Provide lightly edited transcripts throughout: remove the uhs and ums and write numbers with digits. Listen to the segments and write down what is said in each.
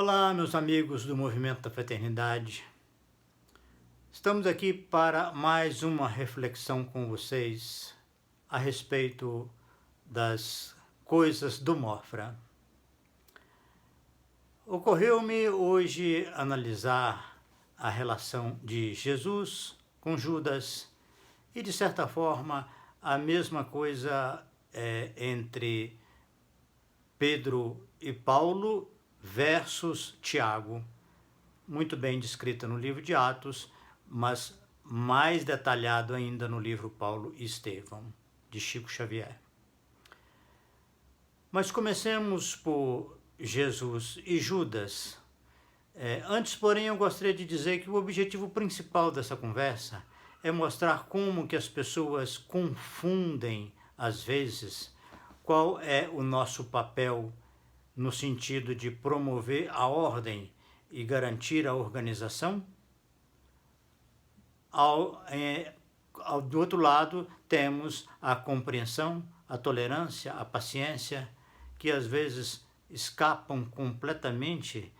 Olá, meus amigos do Movimento da Fraternidade. Estamos aqui para mais uma reflexão com vocês a respeito das coisas do Mofra. Ocorreu-me hoje analisar a relação de Jesus com Judas e, de certa forma, a mesma coisa entre Pedro e Paulo versus Tiago, muito bem descrita no livro de Atos, mas mais detalhado ainda no livro Paulo e Estevão, de Chico Xavier. Mas comecemos por Jesus e Judas. Antes, porém, eu gostaria de dizer que o objetivo principal dessa conversa é mostrar como que as pessoas confundem, às vezes, qual é o nosso papel no sentido de promover a ordem e garantir a organização. Do outro lado, temos a compreensão, a tolerância, a paciência, que às vezes escapam completamente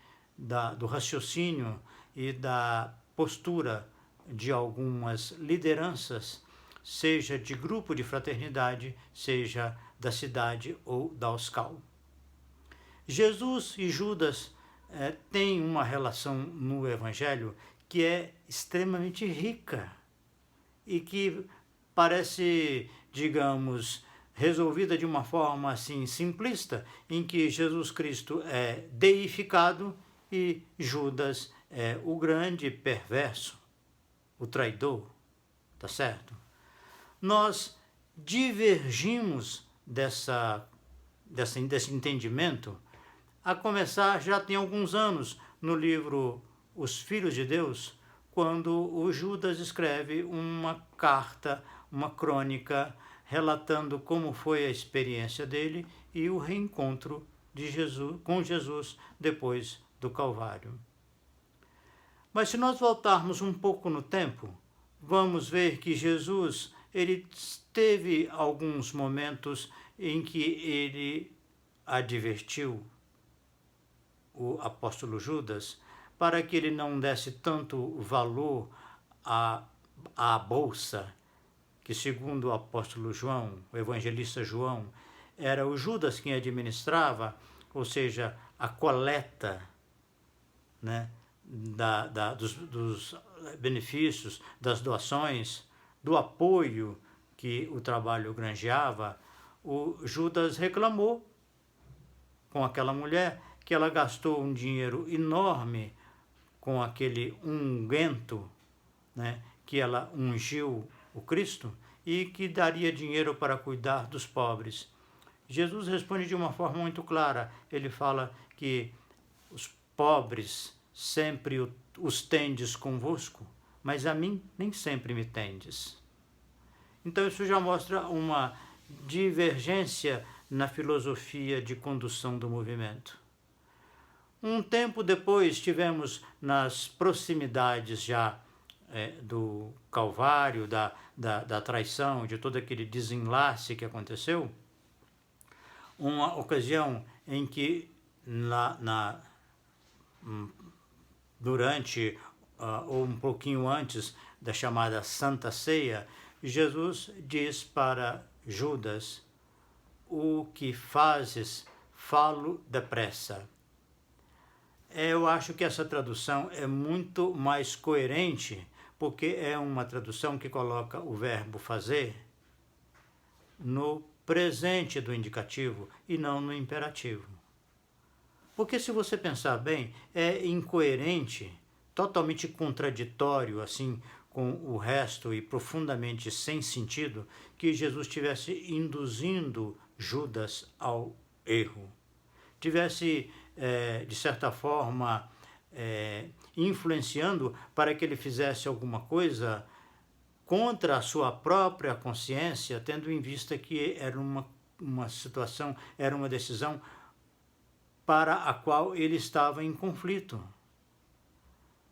do raciocínio e da postura de algumas lideranças, seja de grupo de fraternidade, seja da cidade ou da USCAL. Jesus e Judas têm uma relação no Evangelho que é extremamente rica e que parece, digamos, resolvida de uma forma assim simplista, em que Jesus Cristo é deificado e Judas é o grande perverso, o traidor, tá certo? Nós divergimos desse entendimento, a começar já tem alguns anos no livro Os Filhos de Deus, quando o Judas escreve uma carta, uma crônica, relatando como foi a experiência dele e o reencontro de Jesus, com Jesus depois do Calvário. Mas se nós voltarmos um pouco no tempo, vamos ver que Jesus ele teve alguns momentos em que ele advertiu o apóstolo Judas para que ele não desse tanto valor à bolsa, que segundo o apóstolo João, o evangelista João, era o Judas quem administrava, ou seja, a coleta, né, dos benefícios, das doações, do apoio que o trabalho granjeava. O Judas reclamou com aquela mulher que ela gastou um dinheiro enorme com aquele unguento, né, que ela ungiu o Cristo e que daria dinheiro para cuidar dos pobres. Jesus responde de uma forma muito clara. Ele fala que os pobres sempre os tendes convosco, mas a mim nem sempre me tendes. Então isso já mostra uma divergência na filosofia de condução do movimento. Um tempo depois tivemos nas proximidades já do Calvário, da traição, de todo aquele desenlace que aconteceu, uma ocasião em que durante ou um pouquinho antes da chamada Santa Ceia, Jesus diz para Judas: o que fazes, falo depressa. Eu acho que essa tradução é muito mais coerente, porque é uma tradução que coloca o verbo fazer no presente do indicativo e não no imperativo. Porque se você pensar bem, é incoerente, totalmente contraditório assim com o resto e profundamente sem sentido que Jesus estivesse induzindo Judas ao erro, tivesse de certa forma influenciando para que ele fizesse alguma coisa contra a sua própria consciência, tendo em vista que era uma situação, era uma decisão para a qual ele estava em conflito.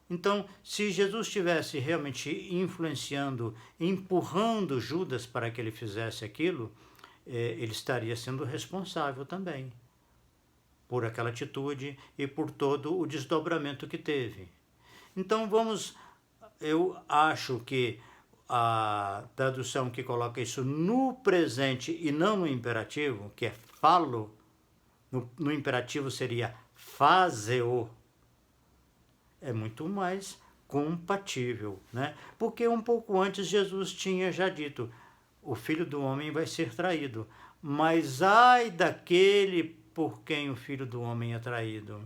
Então, se Jesus estivesse realmente influenciando, empurrando Judas para que ele fizesse aquilo, ele estaria sendo responsável também. por aquela atitude e por todo o desdobramento que teve. Então eu acho que a tradução que coloca isso no presente e não no imperativo, que é falo, no imperativo seria fazeo, é muito mais compatível, né? Porque um pouco antes Jesus tinha já dito, o Filho do Homem vai ser traído, mas ai daquele por quem o Filho do Homem é traído,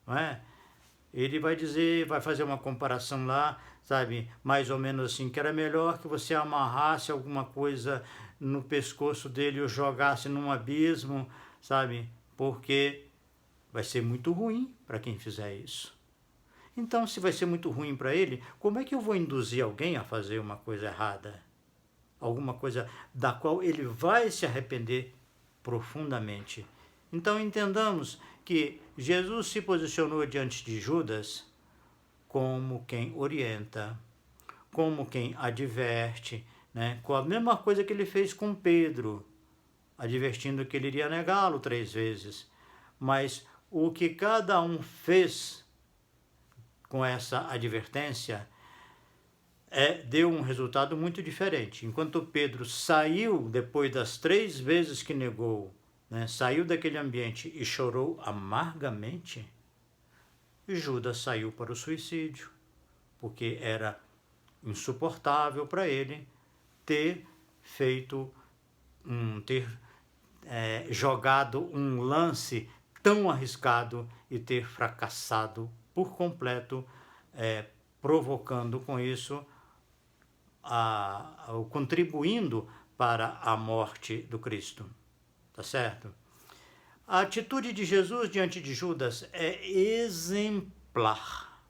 não é? Ele vai dizer, vai fazer uma comparação lá, sabe, mais ou menos assim, que era melhor que você amarrasse alguma coisa no pescoço dele ou jogasse num abismo, sabe, porque vai ser muito ruim para quem fizer isso. Então, se vai ser muito ruim para ele, como é que eu vou induzir alguém a fazer uma coisa errada? Alguma coisa da qual ele vai se arrepender profundamente. Então, entendamos que Jesus se posicionou diante de Judas como quem orienta, como quem adverte, né? Com a mesma coisa que ele fez com Pedro, advertindo que ele iria negá-lo 3 vezes. Mas o que cada um fez com essa advertência deu um resultado muito diferente. Enquanto Pedro saiu, depois das 3 vezes que negou, né, saiu daquele ambiente e chorou amargamente, Judas saiu para o suicídio, porque era insuportável para ele ter feito, ter jogado um lance tão arriscado e ter fracassado por completo, provocando com isso, contribuindo para a morte do Cristo. Tá certo? A atitude de Jesus diante de Judas é exemplar.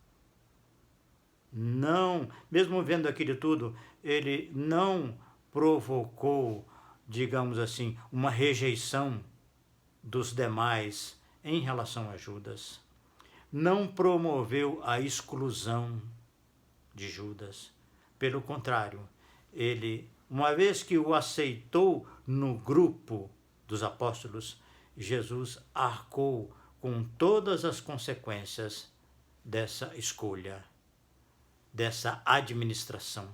Não, mesmo vendo aquilo tudo, ele não provocou, digamos assim, uma rejeição dos demais em relação a Judas. Não promoveu a exclusão de Judas. Pelo contrário, ele, uma vez que o aceitou no grupo dos apóstolos, Jesus arcou com todas as consequências dessa escolha, dessa administração.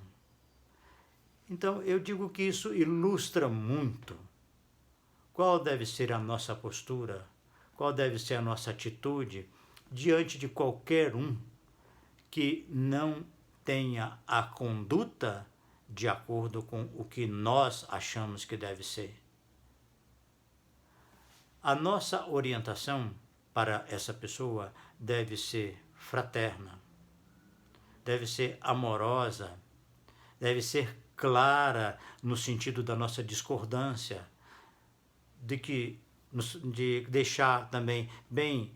Então, eu digo que isso ilustra muito qual deve ser a nossa postura, qual deve ser a nossa atitude diante de qualquer um que não tenha a conduta de acordo com o que nós achamos que deve ser. A nossa orientação para essa pessoa deve ser fraterna, deve ser amorosa, deve ser clara no sentido da nossa discordância, de deixar também bem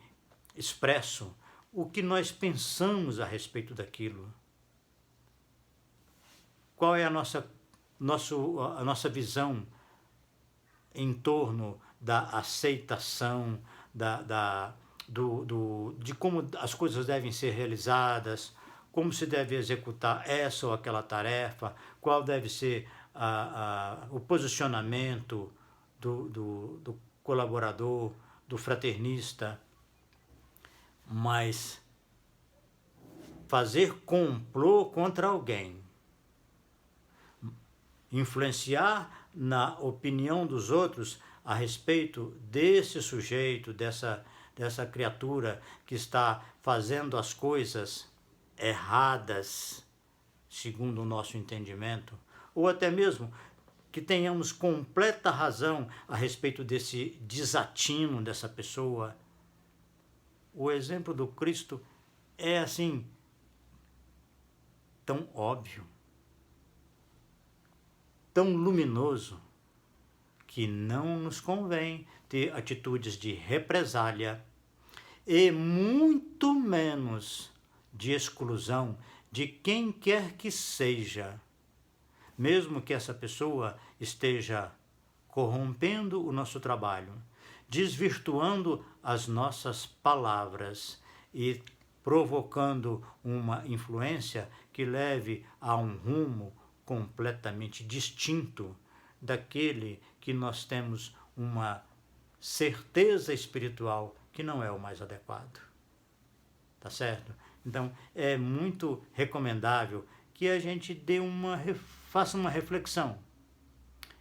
expresso o que nós pensamos a respeito daquilo. Qual é a nossa visão em torno da aceitação, de como as coisas devem ser realizadas, como se deve executar essa ou aquela tarefa, qual deve ser o posicionamento do colaborador, do fraternista, mas fazer complô contra alguém, influenciar na opinião dos outros a respeito desse sujeito, dessa criatura que está fazendo as coisas erradas, segundo o nosso entendimento, ou até mesmo que tenhamos completa razão a respeito desse desatino dessa pessoa. O exemplo do Cristo é assim, tão óbvio, tão luminoso, que não nos convém ter atitudes de represália e muito menos de exclusão de quem quer que seja, mesmo que essa pessoa esteja corrompendo o nosso trabalho, desvirtuando as nossas palavras e provocando uma influência que leve a um rumo completamente distinto daquele que nós temos uma certeza espiritual, que não é o mais adequado. Tá certo? Então, é muito recomendável que a gente faça uma reflexão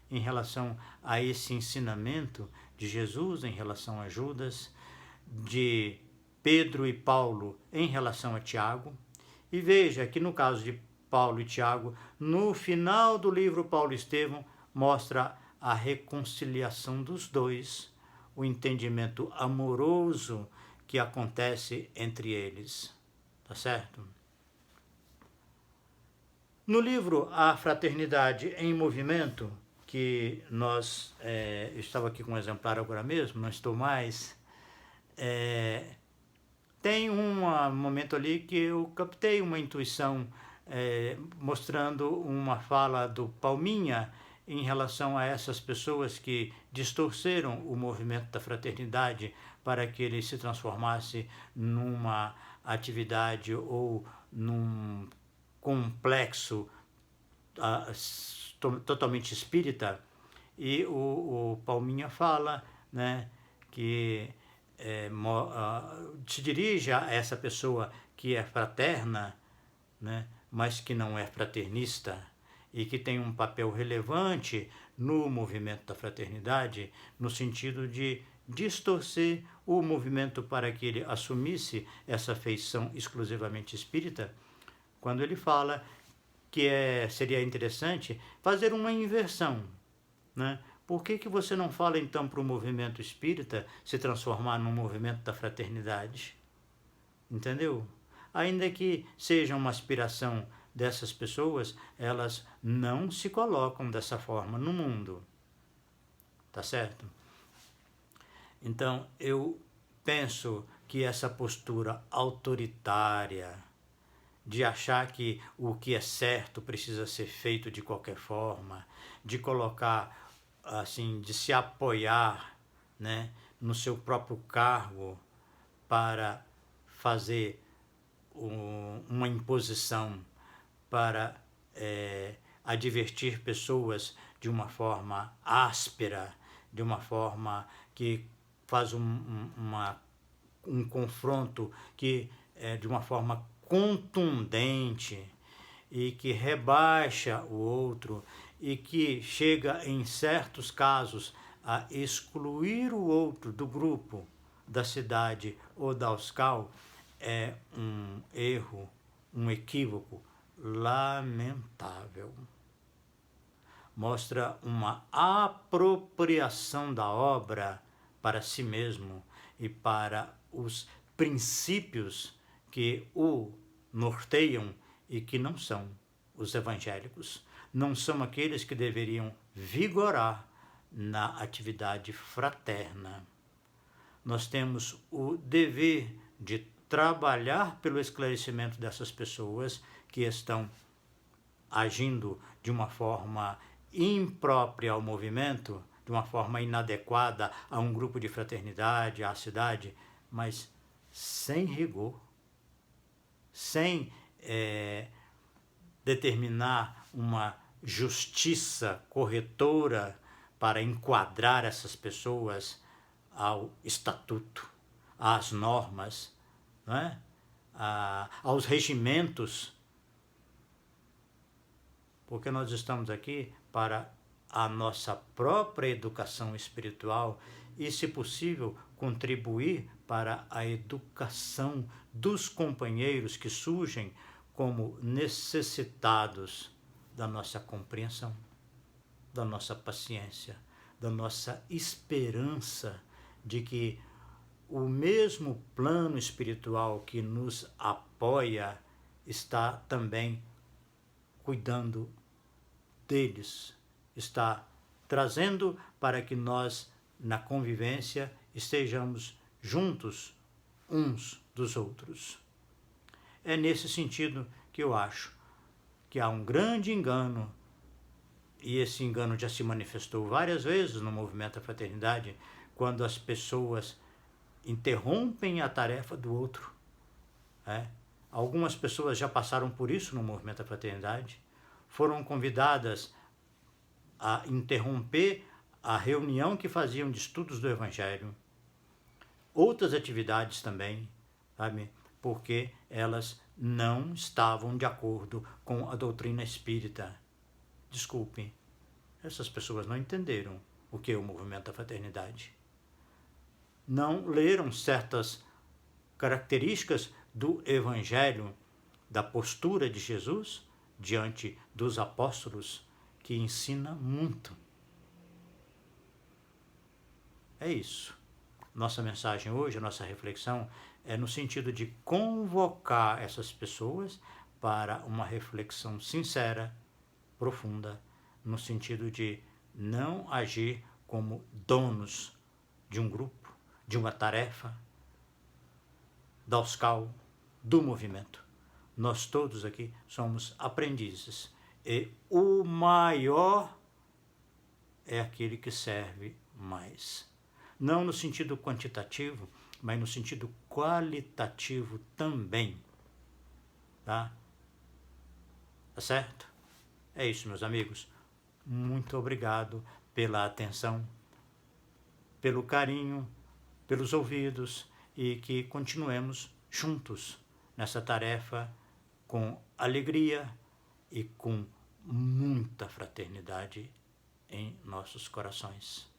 em relação a esse ensinamento de Jesus em relação a Judas, de Pedro e Paulo em relação a Tiago. E veja que no caso de Paulo e Tiago, no final do livro Paulo e Estevão, mostra a reconciliação dos dois, o entendimento amoroso que acontece entre eles. Tá certo? No livro A Fraternidade em Movimento, que eu estava aqui com um exemplar agora mesmo, não estou mais, tem um momento ali que eu captei uma intuição mostrando uma fala do Palminha em relação a essas pessoas que distorceram o movimento da fraternidade para que ele se transformasse numa atividade ou num complexo totalmente espírita. E o Palminha fala, né, que se dirige a essa pessoa que é fraterna, né, mas que não é fraternista e que tem um papel relevante no movimento da fraternidade, no sentido de distorcer o movimento para que ele assumisse essa feição exclusivamente espírita, quando ele fala que seria interessante fazer uma inversão, né? Por que você não fala então para o movimento espírita se transformar num movimento da fraternidade? Entendeu? Ainda que seja uma aspiração dessas pessoas, elas não se colocam dessa forma no mundo. Tá certo? Então, eu penso que essa postura autoritária de achar que o que é certo precisa ser feito de qualquer forma, de colocar, assim, de se apoiar, né, no seu próprio cargo para fazer uma imposição, para advertir pessoas de uma forma áspera, de uma forma que faz um confronto que de uma forma contundente e que rebaixa o outro e que chega em certos casos a excluir o outro do grupo, da cidade ou da USCAL, é um erro, um equívoco lamentável. Mostra uma apropriação da obra para si mesmo e para os princípios que o norteiam e que não são os evangélicos. Não são aqueles que deveriam vigorar na atividade fraterna. Nós temos o dever de trabalhar pelo esclarecimento dessas pessoas que estão agindo de uma forma imprópria ao movimento, de uma forma inadequada a um grupo de fraternidade, à cidade, mas sem rigor, sem determinar uma justiça corretora para enquadrar essas pessoas ao estatuto, às normas, não é? Aos regimentos, porque nós estamos aqui para a nossa própria educação espiritual e, se possível, contribuir para a educação dos companheiros que surgem como necessitados da nossa compreensão, da nossa paciência, da nossa esperança de que o mesmo plano espiritual que nos apoia está também cuidando deles, está trazendo para que nós, na convivência, estejamos juntos uns dos outros. É nesse sentido que eu acho que há um grande engano, e esse engano já se manifestou várias vezes no movimento da fraternidade, quando as pessoas interrompem a tarefa do outro. Algumas pessoas já passaram por isso no movimento da fraternidade, foram convidadas a interromper a reunião que faziam de estudos do Evangelho, outras atividades também, sabe? Porque elas não estavam de acordo com a doutrina espírita. Desculpe, essas pessoas não entenderam o que é o movimento da fraternidade. Não leram certas características do Evangelho, da postura de Jesus diante dos apóstolos, que ensina muito. É isso. Nossa mensagem hoje, a nossa reflexão, é no sentido de convocar essas pessoas para uma reflexão sincera, profunda, no sentido de não agir como donos de um grupo, de uma tarefa, da USCAL, do movimento. Nós todos aqui somos aprendizes e o maior é aquele que serve mais. Não no sentido quantitativo, mas no sentido qualitativo também. Tá? Tá certo? É isso, meus amigos. Muito obrigado pela atenção, pelo carinho, pelos ouvidos e que continuemos juntos nessa tarefa com alegria e com muita fraternidade em nossos corações.